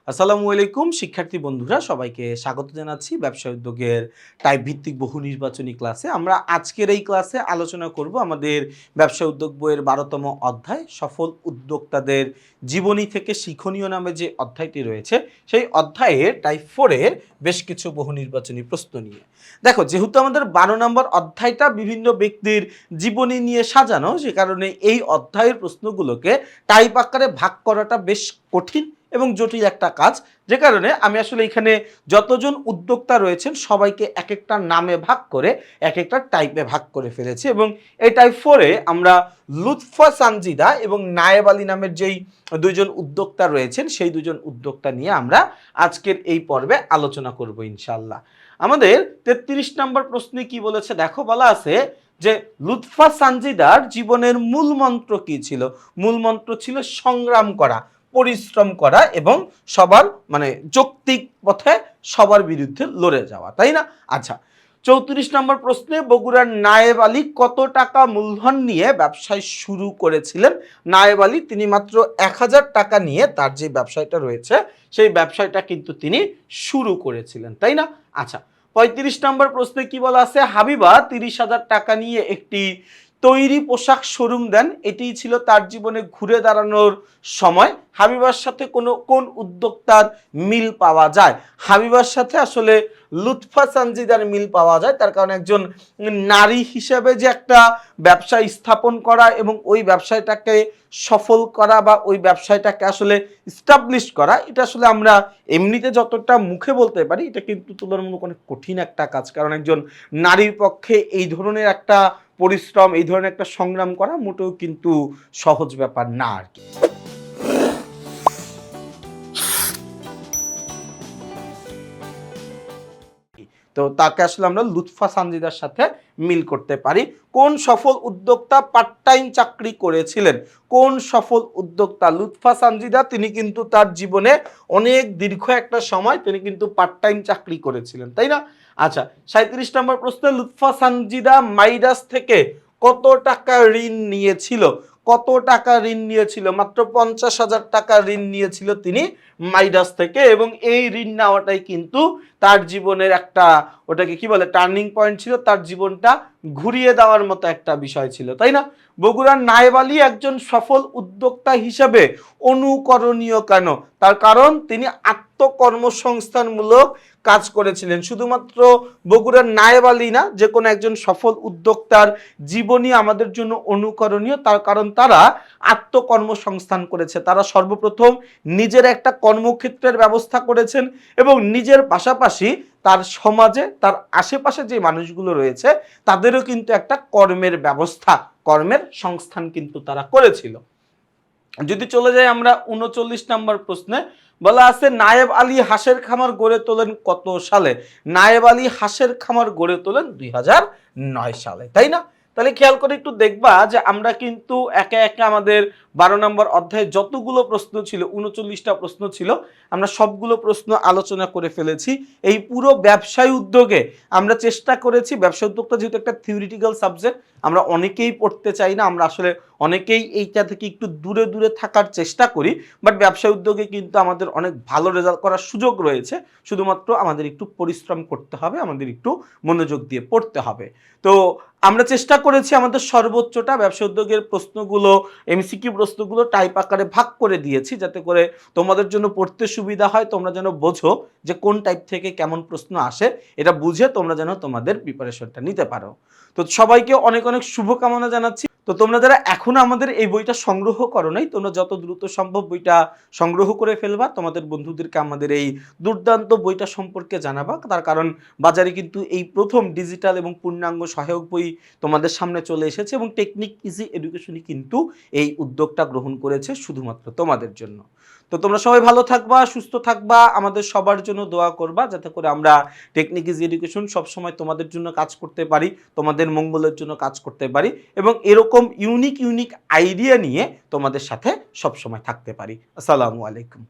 আসসালামু আলাইকুম শিক্ষার্থী বন্ধুরা, সবাইকে স্বাগত জানাচ্ছি ব্যবসা উদ্যোগের টাইপ ভিত্তিক বহু নির্বাচনী ক্লাসে। আমরা আজকের এই ক্লাসে আলোচনা করব আমাদের ব্যবসা উদ্যোগ বইয়ের ১২তম অধ্যায় সফল উদ্যোক্তাদের জীবনী থেকে শিক্ষণীয় নামে যে অধ্যায়টি রয়েছে, সেই অধ্যায়ের টাইপ 4 এর বেশ কিছু বহু নির্বাচনী প্রশ্ন নিয়ে। দেখো, যেহেতু আমাদের ১২ নম্বর অধ্যায়টা বিভিন্ন ব্যক্তির জীবনী নিয়ে সাজানো, সে কারণে এই অধ্যায়ের প্রশ্নগুলোকে টাইপ আকারে ভাগ করাটা বেশ কঠিন এবং জটিল একটা কাজ। যে কারণে আমি আসলে এখানে যতজন উদ্যোক্তা রয়েছেন সবাইকে এক একটা নামে ভাগ করে এক একটা টাইপে ভাগ করে ফেলেছি, এবং এই টাইপ 4-এ আমরা লুৎফা সানজিদা এবং নায়েব আলী নামের যেই দুইজন উদ্যোক্তা রয়েছেন সেই দুজন উদ্যোক্তা নিয়ে আমরা আজকের এই পর্বে আলোচনা করব ইনশাআল্লাহ। আমাদের ৩৩ নম্বর প্রশ্নে কি বলেছে দেখো, বলা আছে যে লুৎফা সানজিদার জীবনের মূল মন্ত্র কি ছিল? মূল মন্ত্র ছিল সংগ্রাম করা, পরিশ্রম করা এবং সবার যৌক্তিক পথে সবার বিরুদ্ধে লড়ে যাওয়া, তাই না? আচ্ছা, ৩৪ নম্বর প্রশ্নে বগুড়ার নায়েব আলী কত টাকা মূলধন নিয়ে ব্যবসায় শুরু করেছিলেন? নায়েব আলী তিনি মাত্র ১,০০০ টাকা নিয়ে তার যে ব্যবসায়টা রয়েছে সেই ব্যবসায়টা কিন্তু তিনি শুরু করেছিলেন, তাই না? আচ্ছা, ৩৫ নম্বর প্রশ্নে কি বলা আছে? হাবিবা ৩০,০০০ টাকা নিয়ে একটি তৈরি পোশাক শোরুম দেন, এটিই ছিল তার জীবনে ঘুরে দাঁড়ানোর সময়। হাবিবার সাথে কোন উদ্যোক্তার মিল পাওয়া যায়? হাবিবার সাথে আসলে লুৎফা সানজিদার মিল পাওয়া যায়, তার কারণ একজন নারী হিসেবে যে একটা ব্যবসা স্থাপন করা এবং ওই ব্যবসাটাকে সফল করা বা ওই ব্যবসাটাকে আসলে স্টাবলিশ করা, এটা আসলে আমরা এমনিতে যতটা মুখে বলতে পারি, এটা কিন্তু তুলনামূলক অনেক কঠিন একটা কাজ। কারণ একজন নারীর পক্ষে এই ধরনের একটা পরিশ্রম, এই ধরনের একটা সংগ্রাম করা মোটেও কিন্তু সহজ ব্যাপার না আর কি। তো তাকে আসলে আমরা লুৎফা সানজিদার সাথে মিল করতে পারি। কোন সফল উদ্যোক্তা পার্ট টাইম চাকরি করেছিলেন? কোন সফল উদ্যোক্তা? লুৎফা সানজিদা তিনি কিন্তু তার জীবনে অনেক দীর্ঘ একটা সময় তিনি কিন্তু পার্ট টাইম চাকরি করেছিলেন, তাই না? আচ্ছা, ৩৭ নম্বর প্রশ্নে লুৎফা সানজিদা মাইডাস থেকে কত টাকা ঋণ নিয়েছিল? কত টাকা ঋণ নিয়েছিল? মাত্র ৫০,০০০ টাকা ঋণ নিয়েছিল তিনি মাইডাস থেকে, এবং এই ঋণ নেওয়াটাই কিন্তু তার জীবনের একটা, ওটাকে কি বলে, টার্নিং পয়েন্ট ছিল। তার জীবনটা ঘুরিয়ে দেওয়ার মতো একটা বিষয় ছিল, তাই না? বগুড়ার নায়েব আলী একজন সফল উদ্যোক্তা হিসেবে অনুকরণীয় কেন? তার কারণ তিনি আত্মকর্মসংস্থানমূলক কাজ করেছিলেন। শুধুমাত্র বগুড়ার নায়েব আলী না, যে কোনো একজন সফল উদ্যোক্তার জীবনী আমাদের জন্য অনুকরণীয়, তার কারণ তারা আত্মকর্মসংস্থান করেছে। তারা সর্বপ্রথম নিজের একটা কর্মক্ষেত্রের ব্যবস্থা করেছেন এবং নিজের পাশাপাশি তার সমাজে, তার আশেপাশে যে মানুষগুলো রয়েছে তাদেরও কিন্তু একটা কর্মের ব্যবস্থা, কর্মের সংস্থান কিন্তু তারা করেছিল। যদি চলে যাই আমরা ৩৯ নম্বর প্রশ্নে, বলা আছে নায়েব আলী হাঁসের খামার গড়ে তোলেন কত সালে? নায়েব আলী হাঁসের খামার গড়ে তোলেন ২০০৯ সালে, তাই না? তাহলে খেয়াল করে একটু দেখবা যে আমরা কিন্তু একে একে আমাদের ১২ নম্বর অধ্যায়ে যতগুলো প্রশ্ন ছিল, ৩৯টা প্রশ্ন ছিল, আমরা সবগুলো প্রশ্ন আলোচনা করে ফেলেছি। এই পুরো ব্যবসায় উদ্যোগে আমরা চেষ্টা করেছি, ব্যবসা উদ্যোগটা যেহেতু একটা থিওরিটিক্যাল সাবজেক্ট, আমরা অনেকেই পড়তে চাই না, আমরা আসলে অনেকেই এইটা থেকে একটু দূরে দূরে থাকার চেষ্টা করি, বাট ব্যবসা উদ্যোগে কিন্তু আমাদের অনেক ভালো রেজাল্ট করার সুযোগ রয়েছে। শুধুমাত্র আমাদের একটু পরিশ্রম করতে হবে, আমাদের একটু মনোযোগ দিয়ে পড়তে হবে। তো আমরা চেষ্টা করেছি আমাদের সর্বোচ্চটা, ব্যবসা উদ্যোগের প্রশ্নগুলো, এমসিকিউ প্রশ্নগুলো টাইপ আকারে ভাগ করে দিয়েছি, যাতে করে তোমাদের জন্য পড়তে সুবিধা হয়, তোমরা যেন বোঝো যে কোন টাইপ থেকে কেমন প্রশ্ন আসে, এটা বুঝে তোমরা যেন তোমাদের প্রিপারেশনটা নিতে পারো। তো সবাইকে অনেক অনেক শুভকামনা জানাচ্ছি। তো তোমরা যারা এখনো আমাদের এই বইটা সংগ্রহ করো নাই, তোমরা যত দ্রুত সম্ভব বইটা সংগ্রহ করে ফেলবা, তোমাদের বন্ধুদেরকে আমাদের এই দুর্দান্ত বইটা সম্পর্কে জানাবা। তার কারণ বাজারে কিন্তু এই প্রথম ডিজিটাল এবং পূর্ণাঙ্গ সহায়ক বই তোমাদের সামনে চলে এসেছে, এবং টেকনিক ইজি এডুকেশনই কিন্তু এই উদ্যোগটা গ্রহণ করেছে শুধুমাত্র তোমাদের জন্য। তো তোমরা সবাই ভালো থাকবা, সুস্থ থাকবা, আমাদের সবার জন্য দোয়া করবা, যাতে করে আমরা টেকনিক ইজি এডুকেশন সবসময় তোমাদের জন্য কাজ করতে পারি, তোমাদের মঙ্গলের জন্য কাজ করতে পারি, এবং এরকম ইউনিক ইউনিক আইডিয়া নিয়ে তোমাদের সাথে সবসময় থাকতে পারি। আসসালামু আলাইকুম।